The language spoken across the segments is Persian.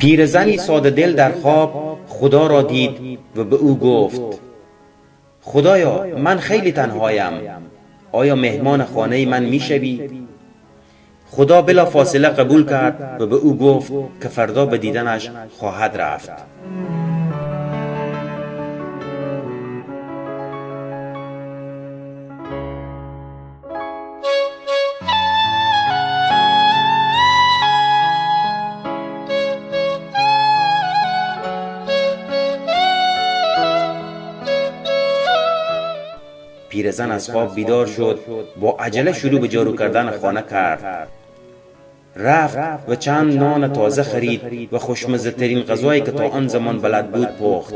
پیرزنی ساده دل در خواب خدا را دید و به او گفت: خدایا، من خیلی تنهایم، آیا مهمان خانه من میشوی؟ خدا بلا فاصله قبول کرد و به او گفت که فردا به دیدنش خواهد رفت. پیرزن از خواب بیدار شد، با عجله شروع به جارو کردن خانه کرد. رفت و چند نان تازه خرید و خوشمزه ترین غذایی که تا آن زمان بلد بود پخت.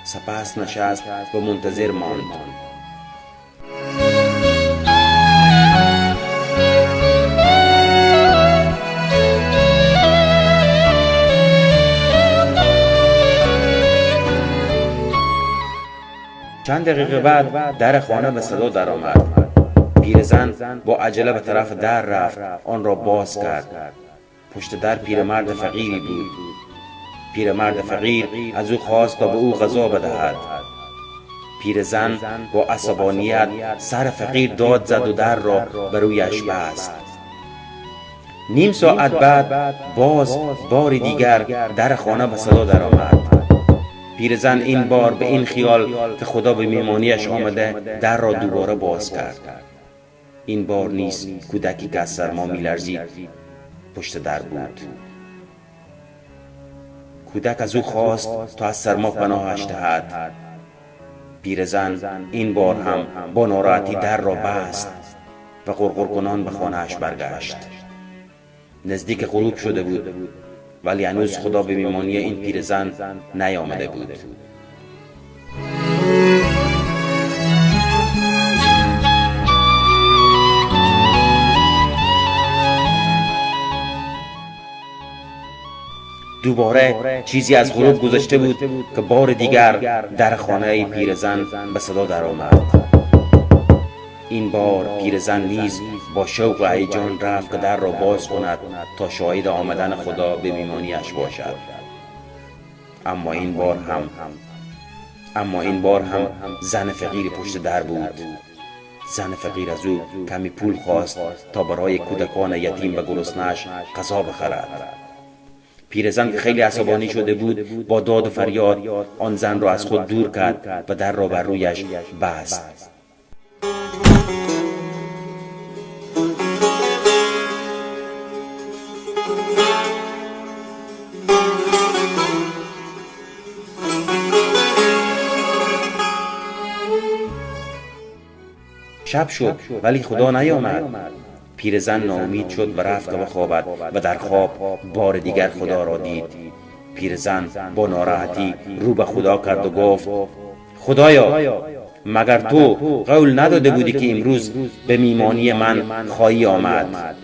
سپس نشست و منتظر ماند. چند دقیقه بعد در خانه به صدا درآمد. پیرزن با عجله به طرف در رفت، آن را باز کرد. پشت در پیرمرد فقیری بود. پیرمرد فقیر از او خواست تا به او غذا بدهد. پیرزن با عصبانیت سر فقیر داد زد و در را بر رویش بست. نیم ساعت بعد بار دیگر در خانه به صدا درآمد. پیرزن این بار به این خیال که خدا به مهمانیش آمده در را دوباره باز کرد. این بار نیز کودکی که از سرما می‌لرزید پشت در بود. کودک از او خواست تا از سرما پناهش دهد. پیرزن این بار هم با ناراحتی در را بست و غرغر کنان به خانه‌اش برگشت. نزدیک غروب شده بود، ولی هنوز خدا به مهمانی این پیرزن نیامده بود. دوباره چیزی از غروب گذشته بود که بار دیگر در خانه پیرزن به صدا درآمد. این بار پیرزن نیز با شوق و هیجان رفت که در را باز کند تا شاهد آمدن خدا به مهمانیش باشد. اما این بار هم زن فقیر پشت در بود. زن فقیر از او کمی پول خواست تا برای کودکان یتیم و گرسنه‌اش غذا بخرد. پیرزن که خیلی عصبانی شده بود با داد و فریاد آن زن را از خود دور کرد و در را بر رویش بست. شب شد ولی خدا نیامد. پیرزن ناامید شد و رفت که بخوابد و در خواب بار دیگر خدا را دید. پیرزن با ناراحتی رو به خدا کرد و گفت: خدایا، مگر تو قول نداده بودی که امروز به مهمانی من خواهی آمد؟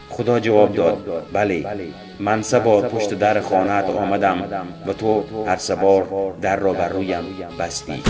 خدا جواب داد: بله، من 3 بار پشت در خانه‌ات آمدم و تو هر 3 بار در را بر رویم بستی.